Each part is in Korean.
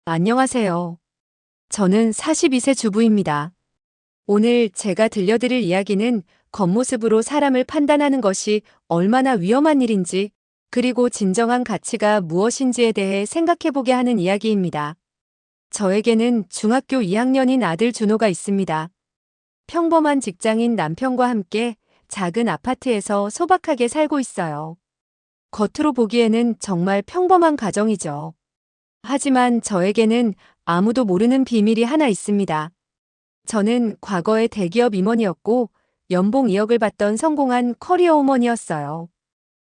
안녕하세요. 저는 42세 주부입니다. 오늘 제가 들려드릴 이야기는 겉모습으로 사람을 판단하는 것이 얼마나 위험한 일인지, 그리고 진정한 가치가 무엇인지에 대해 생각해보게 하는 이야기입니다. 저에게는 중학교 2학년인 아들 준호가 있습니다. 평범한 직장인 남편과 함께 작은 아파트에서 소박하게 살고 있어요. 겉으로 보기에는 정말 평범한 가정이죠. 하지만 저에게는 아무도 모르는 비밀이 하나 있습니다. 저는 과거에 대기업 임원이었고 연봉 2억을 받던 성공한 커리어 우먼이었어요.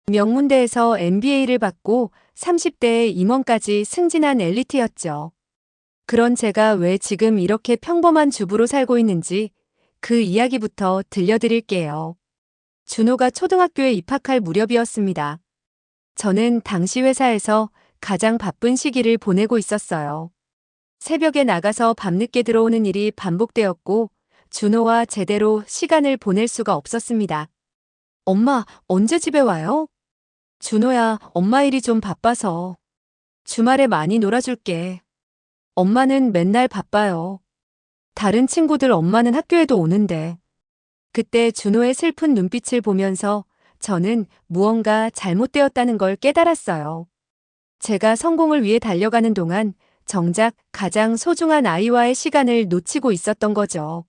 명문대에서 MBA를 받고 30대에 임원까지 승진한 엘리트였죠. 그런 제가 왜 지금 이렇게 평범한 주부로 살고 있는지 그 이야기부터 들려드릴게요. 준호가 초등학교에 입학할 무렵이었습니다. 저는 당시 회사에서 가장 바쁜 시기를 보내고 있었어요. 새벽에 나가서 밤늦게 들어오는 일이 반복되었고 준호와 제대로 시간을 보낼 수가 없었습니다. 엄마, 언제 집에 와요? 준호야, 엄마 일이 좀 바빠서. 주말에 많이 놀아줄게. 엄마는 맨날 바빠요. 다른 친구들 엄마는 학교에도 오는데. 그때 준호의 슬픈 눈빛을 보면서 저는 무언가 잘못되었다는 걸 깨달았어요. 제가 성공을 위해 달려가는 동안 정작 가장 소중한 아이와의 시간을 놓치고 있었던 거죠.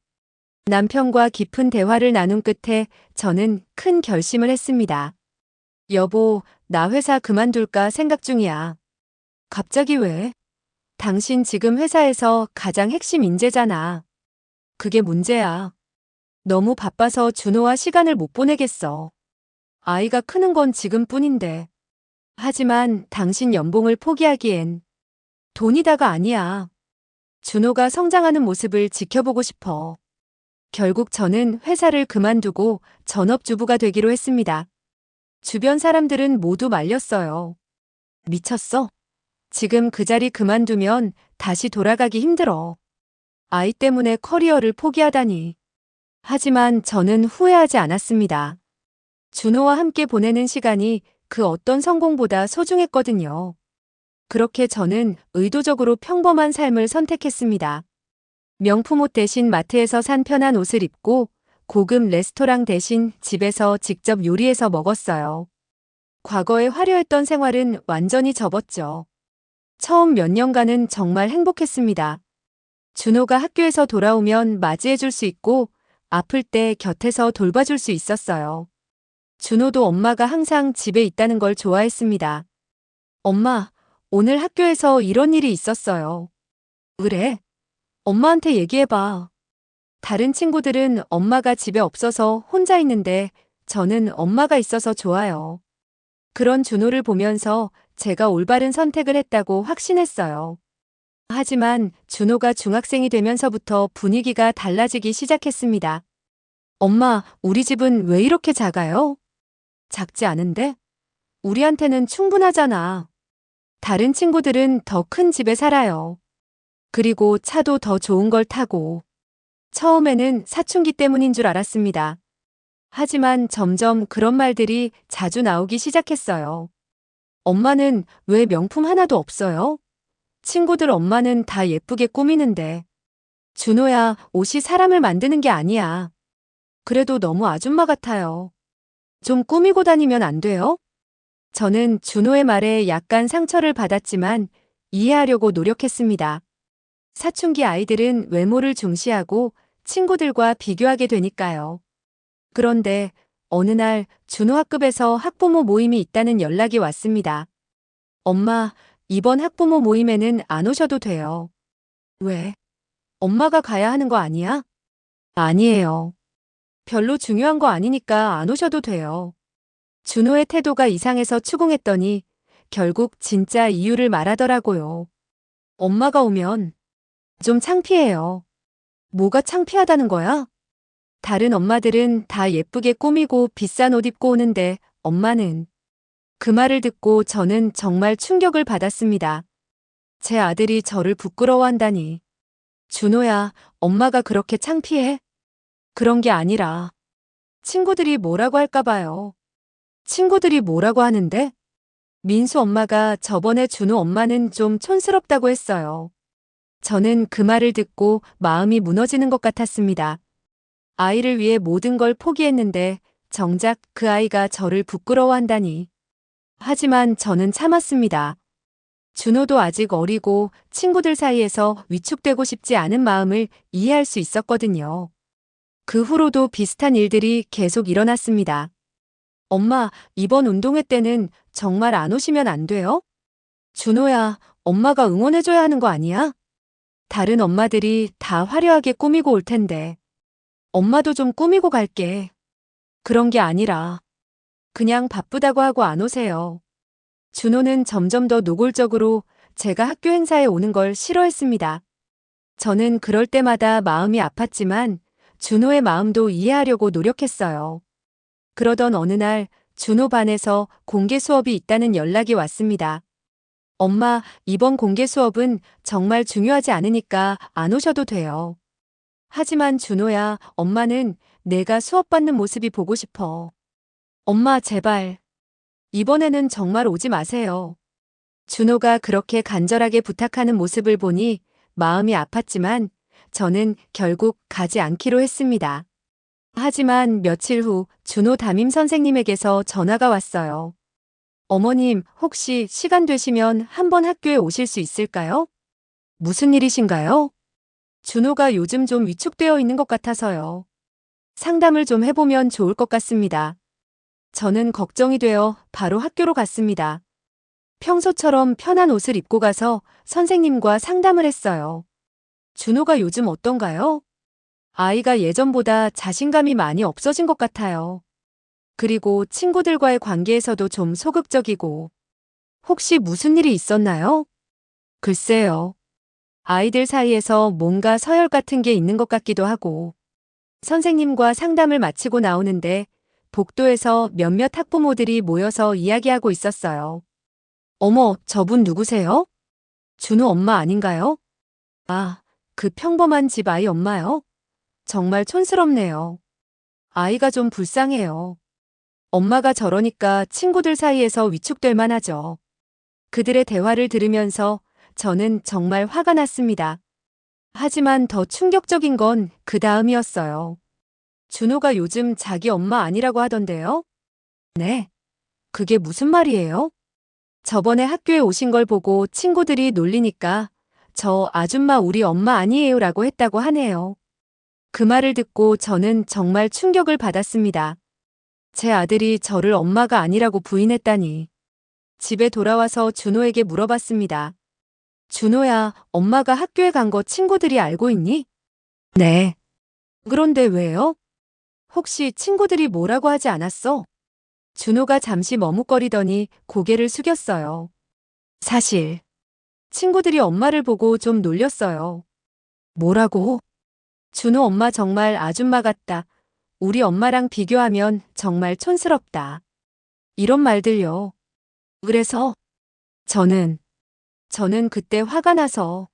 남편과 깊은 대화를 나눈 끝에 저는 큰 결심을 했습니다. 여보, 나 회사 그만둘까 생각 중이야. 갑자기 왜? 당신 지금 회사에서 가장 핵심 인재잖아. 그게 문제야. 너무 바빠서 준호와 시간을 못 보내겠어. 아이가 크는 건 지금뿐인데. 하지만 당신 연봉을 포기하기엔 돈이 다가 아니야. 준호가 성장하는 모습을 지켜보고 싶어. 결국 저는 회사를 그만두고 전업주부가 되기로 했습니다. 주변 사람들은 모두 말렸어요. 미쳤어? 지금 그 자리 그만두면 다시 돌아가기 힘들어. 아이 때문에 커리어를 포기하다니. 하지만 저는 후회하지 않았습니다. 준호와 함께 보내는 시간이 그 어떤 성공보다 소중했거든요. 그렇게 저는 의도적으로 평범한 삶을 선택했습니다. 명품 옷 대신 마트에서 산 편한 옷을 입고 고급 레스토랑 대신 집에서 직접 요리해서 먹었어요. 과거에 화려했던 생활은 완전히 접었죠. 처음 몇 년간은 정말 행복했습니다. 준호가 학교에서 돌아오면 맞이해줄 수 있고 아플 때 곁에서 돌봐줄 수 있었어요. 준호도 엄마가 항상 집에 있다는 걸 좋아했습니다. 엄마, 오늘 학교에서 이런 일이 있었어요. 그래? 엄마한테 얘기해봐. 다른 친구들은 엄마가 집에 없어서 혼자 있는데 저는 엄마가 있어서 좋아요. 그런 준호를 보면서 제가 올바른 선택을 했다고 확신했어요. 하지만 준호가 중학생이 되면서부터 분위기가 달라지기 시작했습니다. 엄마, 우리 집은 왜 이렇게 작아요? 작지 않은데? 우리한테는 충분하잖아. 다른 친구들은 더 큰 집에 살아요. 그리고 차도 더 좋은 걸 타고. 처음에는 사춘기 때문인 줄 알았습니다. 하지만 점점 그런 말들이 자주 나오기 시작했어요. 엄마는 왜 명품 하나도 없어요? 친구들 엄마는 다 예쁘게 꾸미는데. 준호야, 옷이 사람을 만드는 게 아니야. 그래도 너무 아줌마 같아요. 좀 꾸미고 다니면 안 돼요? 저는 준호의 말에 약간 상처를 받았지만 이해하려고 노력했습니다. 사춘기 아이들은 외모를 중시하고 친구들과 비교하게 되니까요. 그런데 어느 날 준호 학급에서 학부모 모임이 있다는 연락이 왔습니다. 엄마, 이번 학부모 모임에는 안 오셔도 돼요. 왜? 엄마가 가야 하는 거 아니야? 아니에요. 별로 중요한 거 아니니까 안 오셔도 돼요. 준호의 태도가 이상해서 추궁했더니 결국 진짜 이유를 말하더라고요. 엄마가 오면 좀 창피해요. 뭐가 창피하다는 거야? 다른 엄마들은 다 예쁘게 꾸미고 비싼 옷 입고 오는데 엄마는. 그 말을 듣고 저는 정말 충격을 받았습니다. 제 아들이 저를 부끄러워한다니. 준호야, 엄마가 그렇게 창피해? 그런 게 아니라 친구들이 뭐라고 할까 봐요. 친구들이 뭐라고 하는데? 민수 엄마가 저번에 준호 엄마는 좀 촌스럽다고 했어요. 저는 그 말을 듣고 마음이 무너지는 것 같았습니다. 아이를 위해 모든 걸 포기했는데 정작 그 아이가 저를 부끄러워한다니. 하지만 저는 참았습니다. 준호도 아직 어리고 친구들 사이에서 위축되고 싶지 않은 마음을 이해할 수 있었거든요. 그 후로도 비슷한 일들이 계속 일어났습니다. 엄마, 이번 운동회 때는 정말 안 오시면 안 돼요? 준호야, 엄마가 응원해줘야 하는 거 아니야? 다른 엄마들이 다 화려하게 꾸미고 올 텐데. 엄마도 좀 꾸미고 갈게. 그런 게 아니라 그냥 바쁘다고 하고 안 오세요. 준호는 점점 더 노골적으로 제가 학교 행사에 오는 걸 싫어했습니다. 저는 그럴 때마다 마음이 아팠지만 준호의 마음도 이해하려고 노력했어요. 그러던 어느 날 준호 반에서 공개 수업이 있다는 연락이 왔습니다. 엄마, 이번 공개 수업은 정말 중요하지 않으니까 안 오셔도 돼요. 하지만 준호야, 엄마는 내가 수업 받는 모습이 보고 싶어. 엄마, 제발. 이번에는 정말 오지 마세요. 준호가 그렇게 간절하게 부탁하는 모습을 보니 마음이 아팠지만 저는 결국 가지 않기로 했습니다. 하지만 며칠 후 준호 담임 선생님에게서 전화가 왔어요. 어머님, 혹시 시간 되시면 한번 학교에 오실 수 있을까요? 무슨 일이신가요? 준호가 요즘 좀 위축되어 있는 것 같아서요. 상담을 좀 해보면 좋을 것 같습니다. 저는 걱정이 되어 바로 학교로 갔습니다. 평소처럼 편한 옷을 입고 가서 선생님과 상담을 했어요. 준호가 요즘 어떤가요? 아이가 예전보다 자신감이 많이 없어진 것 같아요. 그리고 친구들과의 관계에서도 좀 소극적이고. 혹시 무슨 일이 있었나요? 글쎄요. 아이들 사이에서 뭔가 서열 같은 게 있는 것 같기도 하고. 선생님과 상담을 마치고 나오는데 복도에서 몇몇 학부모들이 모여서 이야기하고 있었어요. 어머, 저분 누구세요? 준호 엄마 아닌가요? 아, 그 평범한 집 아이 엄마요? 정말 촌스럽네요. 아이가 좀 불쌍해요. 엄마가 저러니까 친구들 사이에서 위축될 만하죠. 그들의 대화를 들으면서 저는 정말 화가 났습니다. 하지만 더 충격적인 건 그 다음이었어요. 준호가 요즘 자기 엄마 아니라고 하던데요? 네. 그게 무슨 말이에요? 저번에 학교에 오신 걸 보고 친구들이 놀리니까 저 아줌마 우리 엄마 아니에요 라고 했다고 하네요. 그 말을 듣고 저는 정말 충격을 받았습니다. 제 아들이 저를 엄마가 아니라고 부인했다니. 집에 돌아와서 준호에게 물어봤습니다. 준호야, 엄마가 학교에 간 거 친구들이 알고 있니? 네. 그런데 왜요? 혹시 친구들이 뭐라고 하지 않았어? 준호가 잠시 머뭇거리더니 고개를 숙였어요. 사실, 친구들이 엄마를 보고 좀 놀렸어요. 뭐라고? 준호 엄마 정말 아줌마 같다. 우리 엄마랑 비교하면 정말 촌스럽다. 이런 말들요. 그래서 저는 그때 화가 나서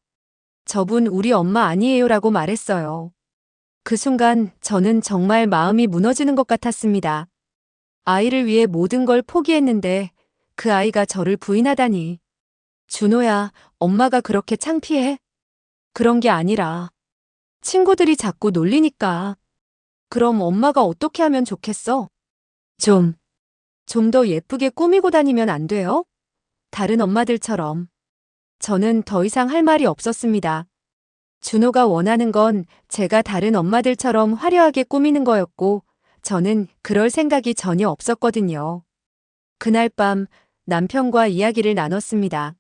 저분 우리 엄마 아니에요라고 말했어요. 그 순간 저는 정말 마음이 무너지는 것 같았습니다. 아이를 위해 모든 걸 포기했는데 그 아이가 저를 부인하다니. 준호야, 엄마가 그렇게 창피해? 그런 게 아니라 친구들이 자꾸 놀리니까. 그럼 엄마가 어떻게 하면 좋겠어? 좀 더 예쁘게 꾸미고 다니면 안 돼요? 다른 엄마들처럼. 저는 더 이상 할 말이 없었습니다. 준호가 원하는 건 제가 다른 엄마들처럼 화려하게 꾸미는 거였고, 저는 그럴 생각이 전혀 없었거든요. 그날 밤 남편과 이야기를 나눴습니다.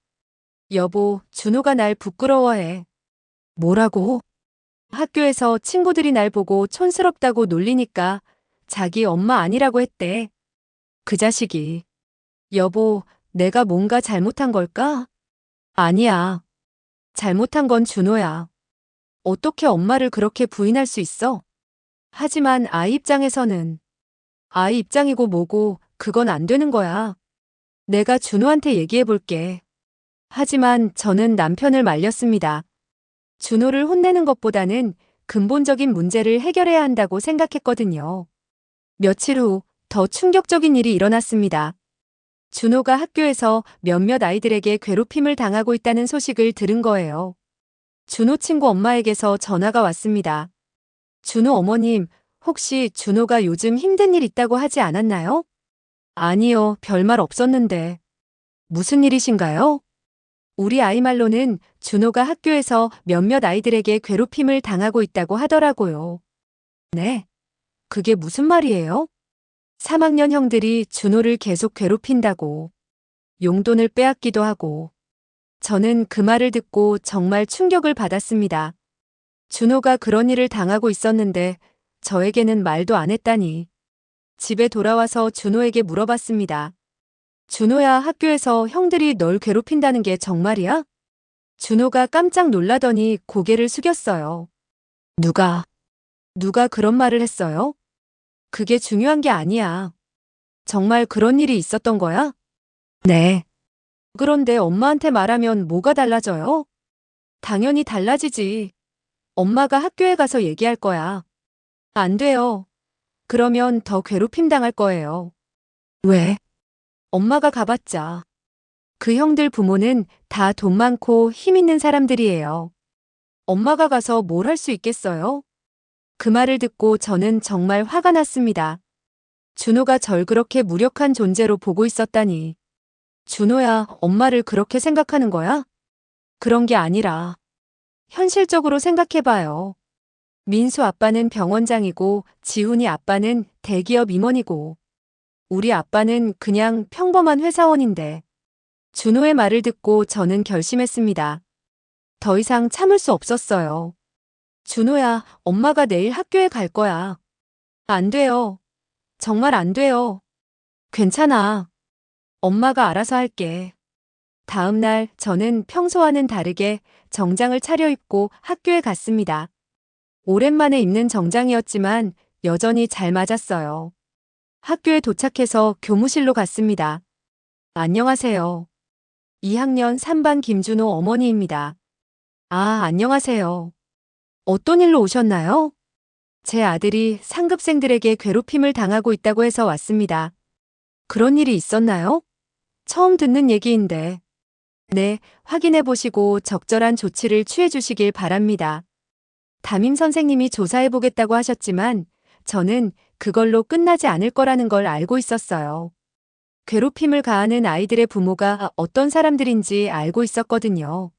여보, 준호가 날 부끄러워해. 뭐라고? 학교에서 친구들이 날 보고 촌스럽다고 놀리니까 자기 엄마 아니라고 했대. 그 자식이. 여보, 내가 뭔가 잘못한 걸까? 아니야. 잘못한 건 준호야. 어떻게 엄마를 그렇게 부인할 수 있어? 하지만 아이 입장에서는 아이 입장이고 뭐고 그건 안 되는 거야. 내가 준호한테 얘기해 볼게. 하지만 저는 남편을 말렸습니다. 준호를 혼내는 것보다는 근본적인 문제를 해결해야 한다고 생각했거든요. 며칠 후 더 충격적인 일이 일어났습니다. 준호가 학교에서 몇몇 아이들에게 괴롭힘을 당하고 있다는 소식을 들은 거예요. 준호 친구 엄마에게서 전화가 왔습니다. 준호 어머님, 혹시 준호가 요즘 힘든 일 있다고 하지 않았나요? 아니요, 별말 없었는데. 무슨 일이신가요? 우리 아이 말로는 준호가 학교에서 몇몇 아이들에게 괴롭힘을 당하고 있다고 하더라고요. 네? 그게 무슨 말이에요? 3학년 형들이 준호를 계속 괴롭힌다고. 용돈을 빼앗기도 하고. 저는 그 말을 듣고 정말 충격을 받았습니다. 준호가 그런 일을 당하고 있었는데 저에게는 말도 안 했다니. 집에 돌아와서 준호에게 물어봤습니다. 준호야, 학교에서 형들이 널 괴롭힌다는 게 정말이야? 준호가 깜짝 놀라더니 고개를 숙였어요. 누가 그런 말을 했어요? 그게 중요한 게 아니야. 정말 그런 일이 있었던 거야? 네. 그런데 엄마한테 말하면 뭐가 달라져요? 당연히 달라지지. 엄마가 학교에 가서 얘기할 거야. 안 돼요. 그러면 더 괴롭힘 당할 거예요. 왜? 엄마가 가봤자. 그 형들 부모는 다 돈 많고 힘 있는 사람들이에요. 엄마가 가서 뭘 할 수 있겠어요? 그 말을 듣고 저는 정말 화가 났습니다. 준호가 절 그렇게 무력한 존재로 보고 있었다니. 준호야, 엄마를 그렇게 생각하는 거야? 그런 게 아니라. 현실적으로 생각해봐요. 민수 아빠는 병원장이고 지훈이 아빠는 대기업 임원이고 우리 아빠는 그냥 평범한 회사원인데. 준호의 말을 듣고 저는 결심했습니다. 더 이상 참을 수 없었어요. 준호야, 엄마가 내일 학교에 갈 거야. 안 돼요. 정말 안 돼요. 괜찮아. 엄마가 알아서 할게. 다음 날 저는 평소와는 다르게 정장을 차려입고 학교에 갔습니다. 오랜만에 입는 정장이었지만 여전히 잘 맞았어요. 학교에 도착해서 교무실로 갔습니다. 안녕하세요. 2학년 3반 김준호 어머니입니다. 아, 안녕하세요. 어떤 일로 오셨나요? 제 아들이 상급생들에게 괴롭힘을 당하고 있다고 해서 왔습니다. 그런 일이 있었나요? 처음 듣는 얘기인데. 네, 확인해 보시고 적절한 조치를 취해 주시길 바랍니다. 담임 선생님이 조사해 보겠다고 하셨지만 저는 그걸로 끝나지 않을 거라는 걸 알고 있었어요. 괴롭힘을 가하는 아이들의 부모가 어떤 사람들인지 알고 있었거든요.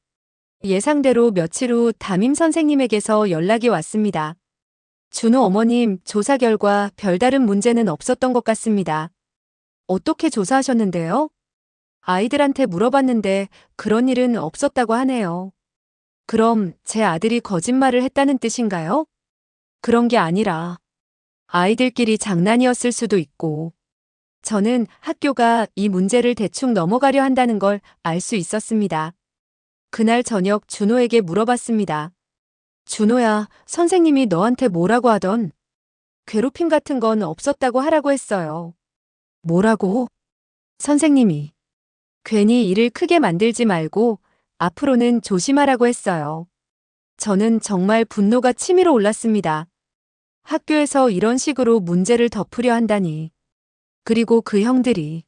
예상대로 며칠 후 담임 선생님에게서 연락이 왔습니다. 준호 어머님, 조사 결과 별다른 문제는 없었던 것 같습니다. 어떻게 조사하셨는데요? 아이들한테 물어봤는데 그런 일은 없었다고 하네요. 그럼 제 아들이 거짓말을 했다는 뜻인가요? 그런 게 아니라 아이들끼리 장난이었을 수도 있고 저는 학교가 이 문제를 대충 넘어가려 한다는 걸 알 수 있었습니다. 그날 저녁 준호에게 물어봤습니다. 준호야, 선생님이 너한테 뭐라고 하던? 괴롭힘 같은 건 없었다고 하라고 했어요. 뭐라고? 선생님이. 괜히 일을 크게 만들지 말고 앞으로는 조심하라고 했어요. 저는 정말 분노가 치밀어 올랐습니다. 학교에서 이런 식으로 문제를 덮으려 한다니. 그리고 그 형들이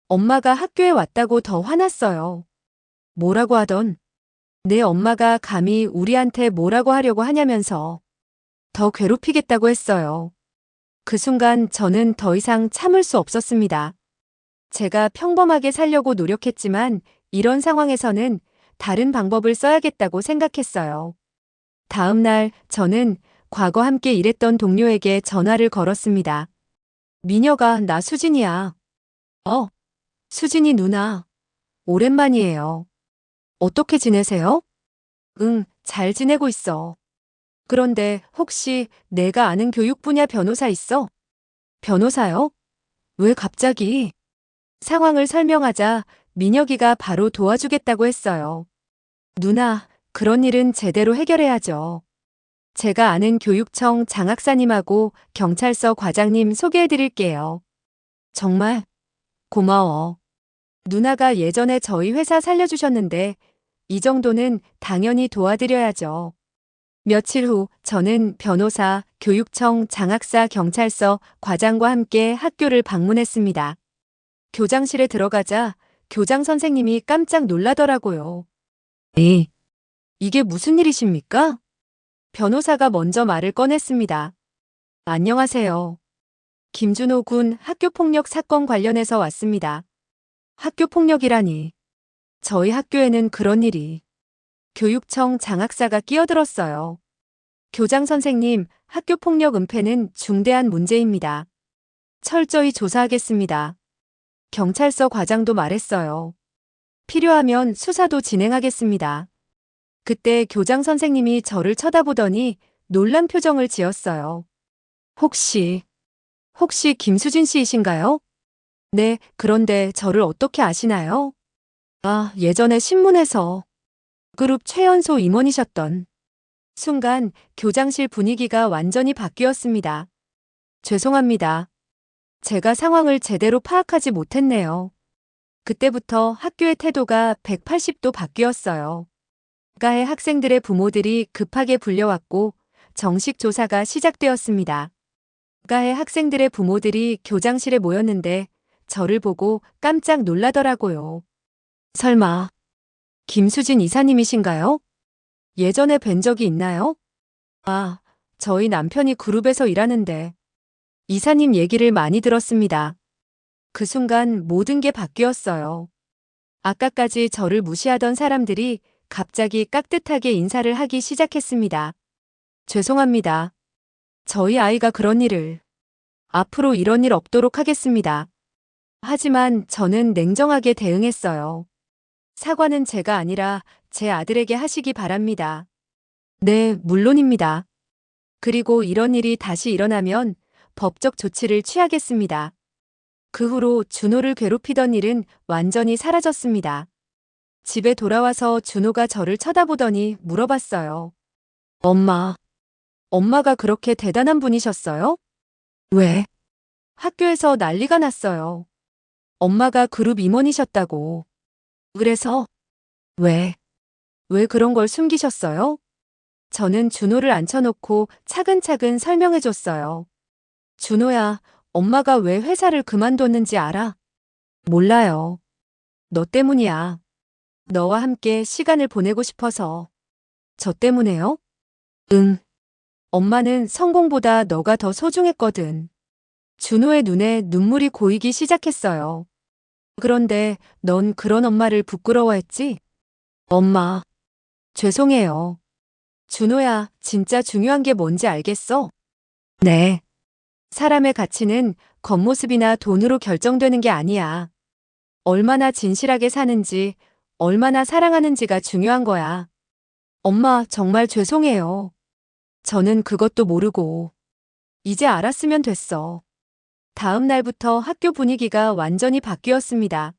엄마가 학교에 왔다고 더 화났어요. 뭐라고 하던? 내 엄마가 감히 우리한테 뭐라고 하려고 하냐면서 더 괴롭히겠다고 했어요. 그 순간 저는 더 이상 참을 수 없었습니다. 제가 평범하게 살려고 노력했지만 이런 상황에서는 다른 방법을 써야겠다고 생각했어요. 다음 날 저는 과거 함께 일했던 동료에게 전화를 걸었습니다. 미녀가 나 수진이야. 수진이 누나. 오랜만이에요. 어떻게 지내세요? 응, 잘 지내고 있어. 그런데 혹시 내가 아는 교육 분야 변호사 있어? 변호사요? 왜 갑자기? 상황을 설명하자 민혁이가 바로 도와주겠다고 했어요. 누나, 그런 일은 제대로 해결해야죠. 제가 아는 교육청 장학사님하고 경찰서 과장님 소개해 드릴게요. 정말 고마워. 누나가 예전에 저희 회사 살려주셨는데 이 정도는 당연히 도와드려야죠. 며칠 후 저는 변호사, 교육청, 장학사, 경찰서, 과장과 함께 학교를 방문했습니다. 교장실에 들어가자 교장 선생님이 깜짝 놀라더라고요. 네. 이게 무슨 일이십니까? 변호사가 먼저 말을 꺼냈습니다. 안녕하세요. 김준호 군 학교폭력 사건 관련해서 왔습니다. 학교폭력이라니. 저희 학교에는 그런 일이. 교육청 장학사가 끼어들었어요. 교장 선생님, 학교폭력 은폐는 중대한 문제입니다. 철저히 조사하겠습니다. 경찰서 과장도 말했어요. 필요하면 수사도 진행하겠습니다. 그때 교장 선생님이 저를 쳐다보더니 놀란 표정을 지었어요. 혹시 김수진 씨이신가요? 네, 그런데 저를 어떻게 아시나요? 아, 예전에 신문에서 그룹 최연소 임원이셨던. 순간 교장실 분위기가 완전히 바뀌었습니다. 죄송합니다. 제가 상황을 제대로 파악하지 못했네요. 그때부터 학교의 태도가 180도 바뀌었어요. 가해 학생들의 부모들이 급하게 불려왔고 정식 조사가 시작되었습니다. 가해 학생들의 부모들이 교장실에 모였는데 저를 보고 깜짝 놀라더라고요. 설마 김수진 이사님이신가요? 예전에 뵌 적이 있나요? 아, 저희 남편이 그룹에서 일하는데 이사님 얘기를 많이 들었습니다. 그 순간 모든 게 바뀌었어요. 아까까지 저를 무시하던 사람들이 갑자기 깍듯하게 인사를 하기 시작했습니다. 죄송합니다. 저희 아이가 그런 일을. 앞으로 이런 일 없도록 하겠습니다. 하지만 저는 냉정하게 대응했어요. 사과는 제가 아니라 제 아들에게 하시기 바랍니다. 네, 물론입니다. 그리고 이런 일이 다시 일어나면 법적 조치를 취하겠습니다. 그 후로 준호를 괴롭히던 일은 완전히 사라졌습니다. 집에 돌아와서 준호가 저를 쳐다보더니 물어봤어요. 엄마가 그렇게 대단한 분이셨어요? 왜? 학교에서 난리가 났어요. 엄마가 그룹 임원이셨다고. 그래서? 왜? 왜 그런 걸 숨기셨어요? 저는 준호를 앉혀놓고 차근차근 설명해줬어요. 준호야, 엄마가 왜 회사를 그만뒀는지 알아? 몰라요. 너 때문이야. 너와 함께 시간을 보내고 싶어서. 저 때문에요? 응. 엄마는 성공보다 너가 더 소중했거든. 준호의 눈에 눈물이 고이기 시작했어요. 그런데 넌 그런 엄마를 부끄러워했지? 엄마, 죄송해요. 준호야, 진짜 중요한 게 뭔지 알겠어? 네. 사람의 가치는 겉모습이나 돈으로 결정되는 게 아니야. 얼마나 진실하게 사는지, 얼마나 사랑하는지가 중요한 거야. 엄마, 정말 죄송해요. 저는 그것도 모르고. 이제 알았으면 됐어. 다음 날부터 학교 분위기가 완전히 바뀌었습니다.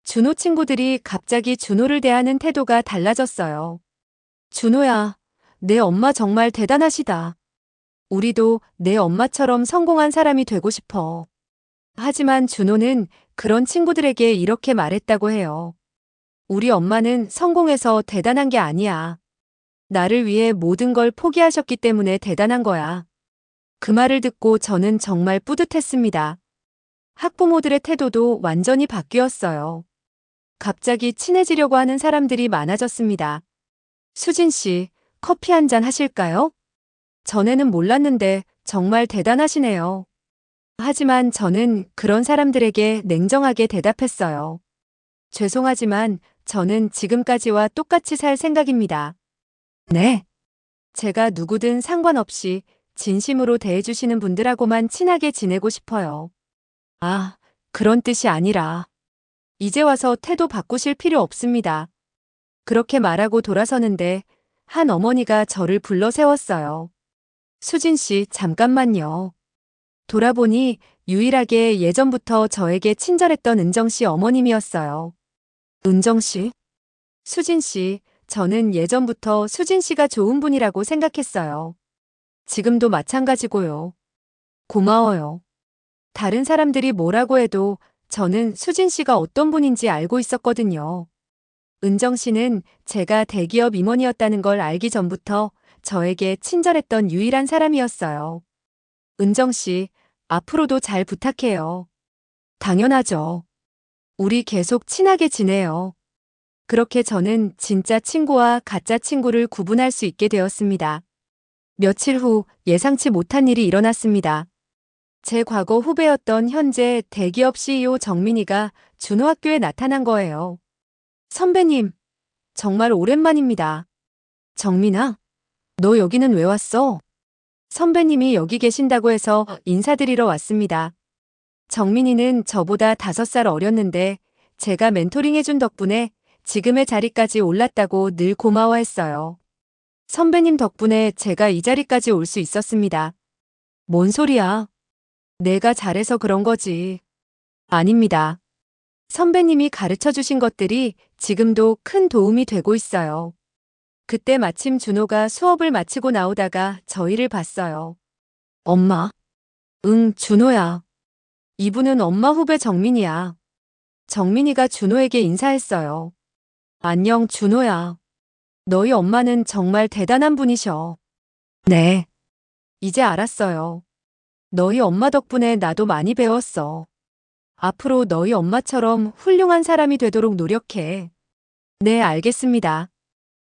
준호 친구들이 갑자기 준호를 대하는 태도가 달라졌어요. 준호야, 내 엄마 정말 대단하시다. 우리도 내 엄마처럼 성공한 사람이 되고 싶어. 하지만 준호는 그런 친구들에게 이렇게 말했다고 해요. 우리 엄마는 성공해서 대단한 게 아니야. 나를 위해 모든 걸 포기하셨기 때문에 대단한 거야. 그 말을 듣고 저는 정말 뿌듯했습니다. 학부모들의 태도도 완전히 바뀌었어요. 갑자기 친해지려고 하는 사람들이 많아졌습니다. 수진 씨, 커피 한 잔 하실까요? 전에는 몰랐는데 정말 대단하시네요. 하지만 저는 그런 사람들에게 냉정하게 대답했어요. 죄송하지만 저는 지금까지와 똑같이 살 생각입니다. 네. 제가 누구든 상관없이 진심으로 대해주시는 분들하고만 친하게 지내고 싶어요. 아, 그런 뜻이 아니라. 이제 와서 태도 바꾸실 필요 없습니다. 그렇게 말하고 돌아서는데 한 어머니가 저를 불러 세웠어요. 수진 씨, 잠깐만요. 돌아보니 유일하게 예전부터 저에게 친절했던 은정 씨 어머님이었어요. 은정 씨? 수진 씨, 저는 예전부터 수진 씨가 좋은 분이라고 생각했어요. 지금도 마찬가지고요. 고마워요. 다른 사람들이 뭐라고 해도 저는 수진 씨가 어떤 분인지 알고 있었거든요. 은정 씨는 제가 대기업 임원이었다는 걸 알기 전부터 저에게 친절했던 유일한 사람이었어요. 은정 씨, 앞으로도 잘 부탁해요. 당연하죠. 우리 계속 친하게 지내요. 그렇게 저는 진짜 친구와 가짜 친구를 구분할 수 있게 되었습니다. 며칠 후 예상치 못한 일이 일어났습니다. 제 과거 후배였던 현재 대기업 CEO 정민이가 준호 학교에 나타난 거예요. 선배님, 정말 오랜만입니다. 정민아, 너 여기는 왜 왔어? 선배님이 여기 계신다고 해서 인사드리러 왔습니다. 정민이는 저보다 5살 어렸는데 제가 멘토링해준 덕분에 지금의 자리까지 올랐다고 늘 고마워했어요. 선배님 덕분에 제가 이 자리까지 올 수 있었습니다. 뭔 소리야? 내가 잘해서 그런 거지. 아닙니다. 선배님이 가르쳐 주신 것들이 지금도 큰 도움이 되고 있어요. 그때 마침 준호가 수업을 마치고 나오다가 저희를 봤어요. 엄마? 응, 준호야. 이분은 엄마 후배 정민이야. 정민이가 준호에게 인사했어요. 안녕, 준호야. 너희 엄마는 정말 대단한 분이셔. 네. 이제 알았어요. 너희 엄마 덕분에 나도 많이 배웠어. 앞으로 너희 엄마처럼 훌륭한 사람이 되도록 노력해. 네, 알겠습니다.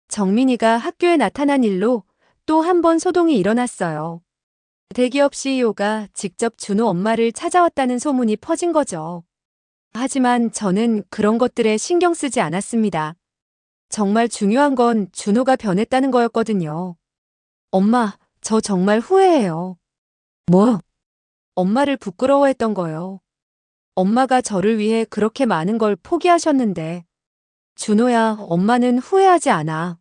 정민이가 학교에 나타난 일로 또 한 번 소동이 일어났어요. 대기업 CEO가 직접 준호 엄마를 찾아왔다는 소문이 퍼진 거죠. 하지만 저는 그런 것들에 신경 쓰지 않았습니다. 정말 중요한 건 준호가 변했다는 거였거든요. 엄마, 저 정말 후회해요. 뭐? 엄마를 부끄러워했던 거요. 엄마가 저를 위해 그렇게 많은 걸 포기하셨는데. 준호야, 엄마는 후회하지 않아.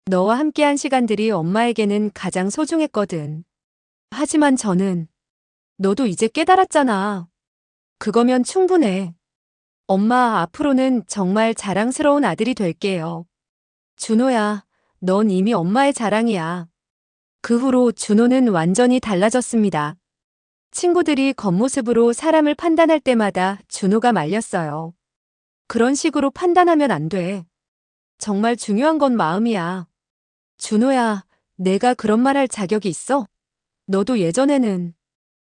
너와 함께한 시간들이 엄마에게는 가장 소중했거든. 하지만 저는 너도 이제 깨달았잖아. 그거면 충분해. 엄마, 앞으로는 정말 자랑스러운 아들이 될게요. 준호야, 넌 이미 엄마의 자랑이야. 그 후로 준호는 완전히 달라졌습니다. 친구들이 겉모습으로 사람을 판단할 때마다 준호가 말렸어요. 그런 식으로 판단하면 안 돼. 정말 중요한 건 마음이야. 준호야, 내가 그런 말 할 자격이 있어? 너도 예전에는.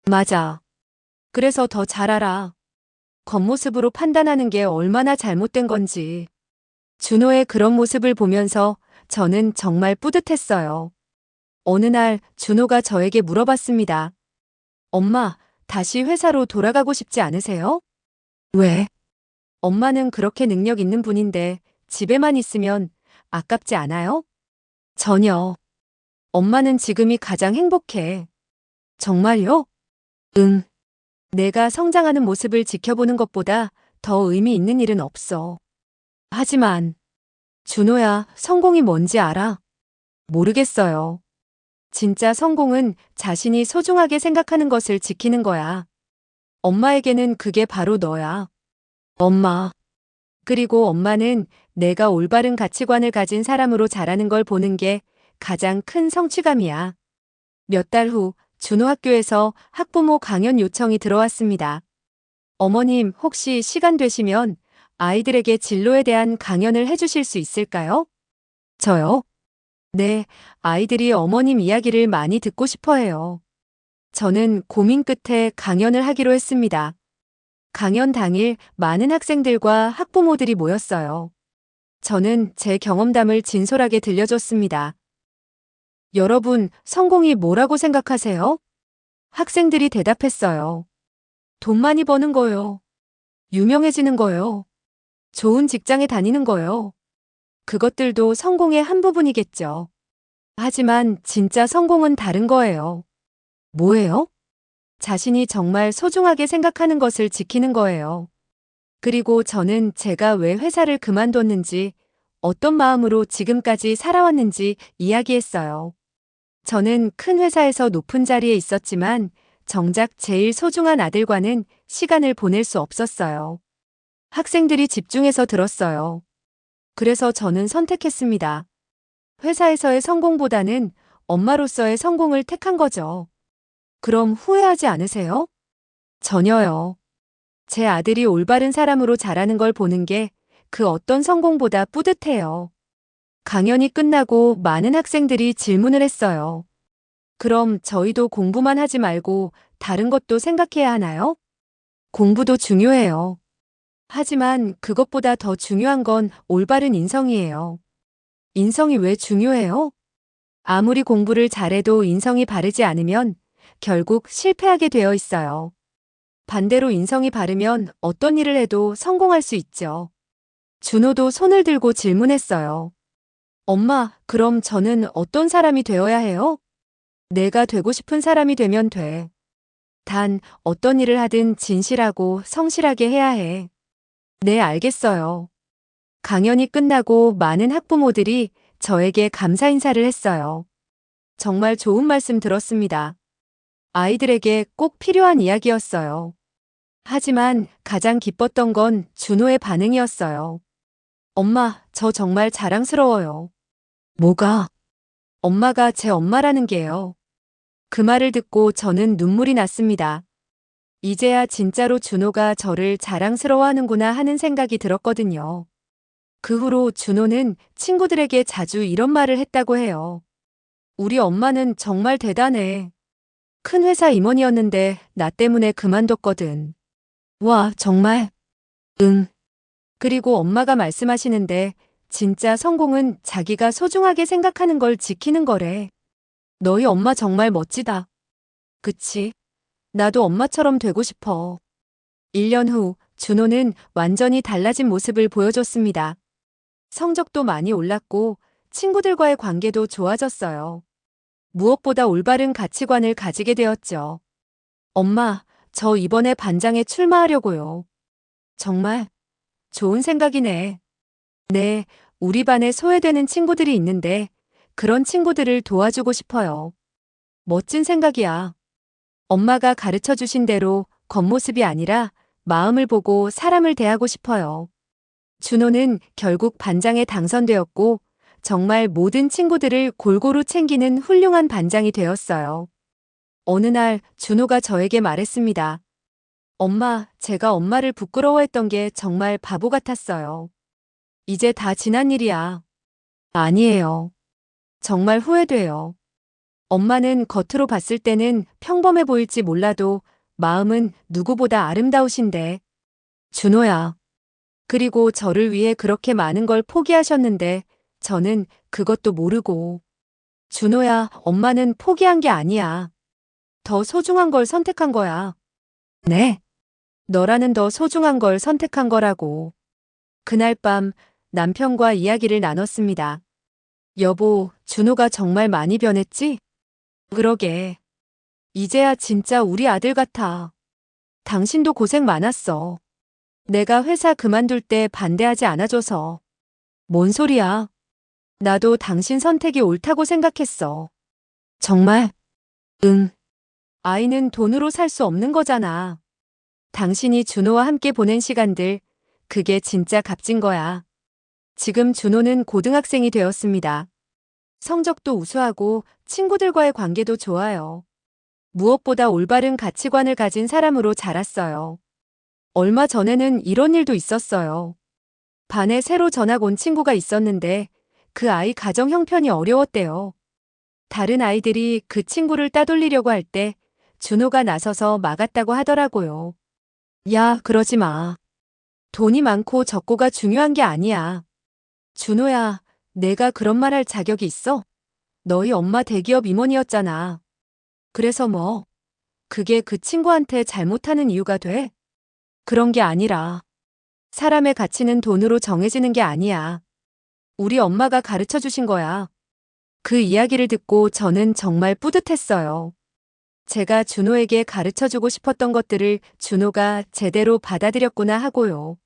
맞아. 그래서 더 잘 알아. 겉모습으로 판단하는 게 얼마나 잘못된 건지. 준호의 그런 모습을 보면서 저는 정말 뿌듯했어요. 어느 날 준호가 저에게 물어봤습니다. 엄마, 다시 회사로 돌아가고 싶지 않으세요? 왜? 엄마는 그렇게 능력 있는 분인데 집에만 있으면 아깝지 않아요? 전혀. 엄마는 지금이 가장 행복해. 정말요? 응. 내가 성장하는 모습을 지켜보는 것보다 더 의미 있는 일은 없어. 하지만, 준호야, 성공이 뭔지 알아? 모르겠어요. 진짜 성공은 자신이 소중하게 생각하는 것을 지키는 거야. 엄마에게는 그게 바로 너야. 엄마. 그리고 엄마는 내가 올바른 가치관을 가진 사람으로 자라는 걸 보는 게 가장 큰 성취감이야. 몇 달 후 준호 학교에서 학부모 강연 요청이 들어왔습니다. 어머님, 혹시 시간 되시면 아이들에게 진로에 대한 강연을 해주실 수 있을까요? 저요? 네, 아이들이 어머님 이야기를 많이 듣고 싶어 해요. 저는 고민 끝에 강연을 하기로 했습니다. 강연 당일 많은 학생들과 학부모들이 모였어요. 저는 제 경험담을 진솔하게 들려줬습니다. 여러분, 성공이 뭐라고 생각하세요? 학생들이 대답했어요. 돈 많이 버는 거요. 유명해지는 거요. 좋은 직장에 다니는 거요. 그것들도 성공의 한 부분이겠죠. 하지만 진짜 성공은 다른 거예요. 뭐예요? 자신이 정말 소중하게 생각하는 것을 지키는 거예요. 그리고 저는 제가 왜 회사를 그만뒀는지, 어떤 마음으로 지금까지 살아왔는지 이야기했어요. 저는 큰 회사에서 높은 자리에 있었지만 정작 제일 소중한 아들과는 시간을 보낼 수 없었어요. 학생들이 집중해서 들었어요. 그래서 저는 선택했습니다. 회사에서의 성공보다는 엄마로서의 성공을 택한 거죠. 그럼 후회하지 않으세요? 전혀요. 제 아들이 올바른 사람으로 자라는 걸 보는 게 그 어떤 성공보다 뿌듯해요. 강연이 끝나고 많은 학생들이 질문을 했어요. 그럼 저희도 공부만 하지 말고 다른 것도 생각해야 하나요? 공부도 중요해요. 하지만 그것보다 더 중요한 건 올바른 인성이에요. 인성이 왜 중요해요? 아무리 공부를 잘해도 인성이 바르지 않으면 결국 실패하게 되어 있어요. 반대로 인성이 바르면 어떤 일을 해도 성공할 수 있죠. 준호도 손을 들고 질문했어요. 엄마, 그럼 저는 어떤 사람이 되어야 해요? 내가 되고 싶은 사람이 되면 돼. 단, 어떤 일을 하든 진실하고 성실하게 해야 해. 네, 알겠어요. 강연이 끝나고 많은 학부모들이 저에게 감사 인사를 했어요. 정말 좋은 말씀 들었습니다. 아이들에게 꼭 필요한 이야기였어요. 하지만 가장 기뻤던 건 준호의 반응이었어요. 엄마, 저 정말 자랑스러워요. 뭐가? 엄마가 제 엄마라는 게요. 그 말을 듣고 저는 눈물이 났습니다. 이제야 진짜로 준호가 저를 자랑스러워하는구나 하는 생각이 들었거든요. 그 후로 준호는 친구들에게 자주 이런 말을 했다고 해요. 우리 엄마는 정말 대단해. 큰 회사 임원이었는데 나 때문에 그만뒀거든. 와, 정말? 응. 그리고 엄마가 말씀하시는데 진짜 성공은 자기가 소중하게 생각하는 걸 지키는 거래. 너희 엄마 정말 멋지다. 그치? 나도 엄마처럼 되고 싶어. 1년 후 준호는 완전히 달라진 모습을 보여줬습니다. 성적도 많이 올랐고 친구들과의 관계도 좋아졌어요. 무엇보다 올바른 가치관을 가지게 되었죠. 엄마, 저 이번에 반장에 출마하려고요. 정말 좋은 생각이네. 네, 우리 반에 소외되는 친구들이 있는데 그런 친구들을 도와주고 싶어요. 멋진 생각이야. 엄마가 가르쳐 주신 대로 겉모습이 아니라 마음을 보고 사람을 대하고 싶어요. 준호는 결국 반장에 당선되었고 정말 모든 친구들을 골고루 챙기는 훌륭한 반장이 되었어요. 어느 날 준호가 저에게 말했습니다. 엄마, 제가 엄마를 부끄러워했던 게 정말 바보 같았어요. 이제 다 지난 일이야. 아니에요. 정말 후회돼요. 엄마는 겉으로 봤을 때는 평범해 보일지 몰라도 마음은 누구보다 아름다우신데. 준호야. 그리고 저를 위해 그렇게 많은 걸 포기하셨는데 저는 그것도 모르고. 준호야, 엄마는 포기한 게 아니야. 더 소중한 걸 선택한 거야. 네. 너라는 더 소중한 걸 선택한 거라고. 그날 밤 남편과 이야기를 나눴습니다. 여보, 준호가 정말 많이 변했지? 그러게. 이제야 진짜 우리 아들 같아. 당신도 고생 많았어. 내가 회사 그만둘 때 반대하지 않아줘서. 뭔 소리야. 나도 당신 선택이 옳다고 생각했어. 정말? 응. 아이는 돈으로 살 수 없는 거잖아. 당신이 준호와 함께 보낸 시간들, 그게 진짜 값진 거야. 지금 준호는 고등학생이 되었습니다. 성적도 우수하고 친구들과의 관계도 좋아요. 무엇보다 올바른 가치관을 가진 사람으로 자랐어요. 얼마 전에는 이런 일도 있었어요. 반에 새로 전학 온 친구가 있었는데 그 아이 가정 형편이 어려웠대요. 다른 아이들이 그 친구를 따돌리려고 할 때 준호가 나서서 막았다고 하더라고요. 야, 그러지 마. 돈이 많고 적고가 중요한 게 아니야. 준호야, 내가 그런 말 할 자격이 있어? 너희 엄마 대기업 임원이었잖아. 그래서 뭐? 그게 그 친구한테 잘못하는 이유가 돼? 그런 게 아니라 사람의 가치는 돈으로 정해지는 게 아니야. 우리 엄마가 가르쳐 주신 거야. 그 이야기를 듣고 저는 정말 뿌듯했어요. 제가 준호에게 가르쳐 주고 싶었던 것들을 준호가 제대로 받아들였구나 하고요.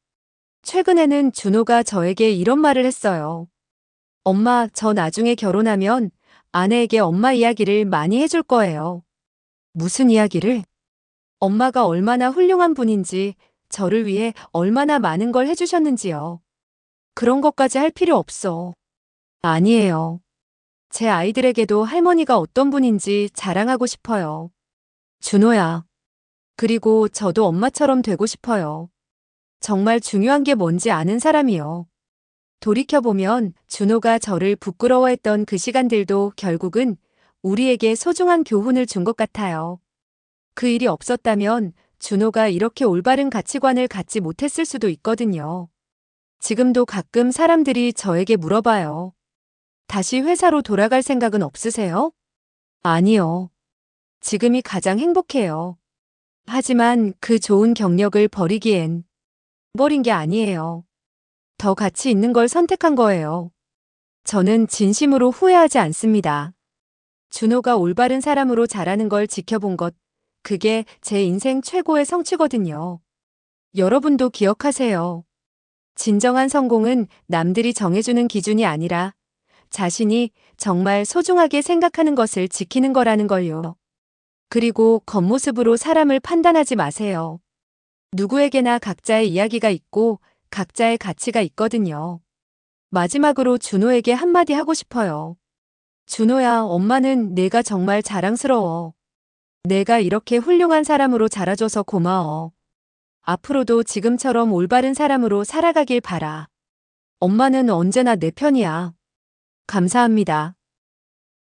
최근에는 준호가 저에게 이런 말을 했어요. 엄마, 저 나중에 결혼하면 아내에게 엄마 이야기를 많이 해줄 거예요. 무슨 이야기를? 엄마가 얼마나 훌륭한 분인지, 저를 위해 얼마나 많은 걸 해주셨는지요. 그런 것까지 할 필요 없어. 아니에요. 제 아이들에게도 할머니가 어떤 분인지 자랑하고 싶어요. 준호야. 그리고 저도 엄마처럼 되고 싶어요. 정말 중요한 게 뭔지 아는 사람이요. 돌이켜보면 준호가 저를 부끄러워했던 그 시간들도 결국은 우리에게 소중한 교훈을 준 것 같아요. 그 일이 없었다면 준호가 이렇게 올바른 가치관을 갖지 못했을 수도 있거든요. 지금도 가끔 사람들이 저에게 물어봐요. 다시 회사로 돌아갈 생각은 없으세요? 아니요. 지금이 가장 행복해요. 하지만 그 좋은 경력을 버린 게 아니에요. 더 가치 있는 걸 선택한 거예요. 저는 진심으로 후회하지 않습니다. 준호가 올바른 사람으로 자라는 걸 지켜본 것, 그게 제 인생 최고의 성취거든요. 여러분도 기억하세요. 진정한 성공은 남들이 정해주는 기준이 아니라 자신이 정말 소중하게 생각하는 것을 지키는 거라는 걸요. 그리고 겉모습으로 사람을 판단하지 마세요. 누구에게나 각자의 이야기가 있고 각자의 가치가 있거든요. 마지막으로 준호에게 한마디 하고 싶어요. 준호야, 엄마는 내가 정말 자랑스러워. 내가 이렇게 훌륭한 사람으로 자라줘서 고마워. 앞으로도 지금처럼 올바른 사람으로 살아가길 바라. 엄마는 언제나 내 편이야. 감사합니다.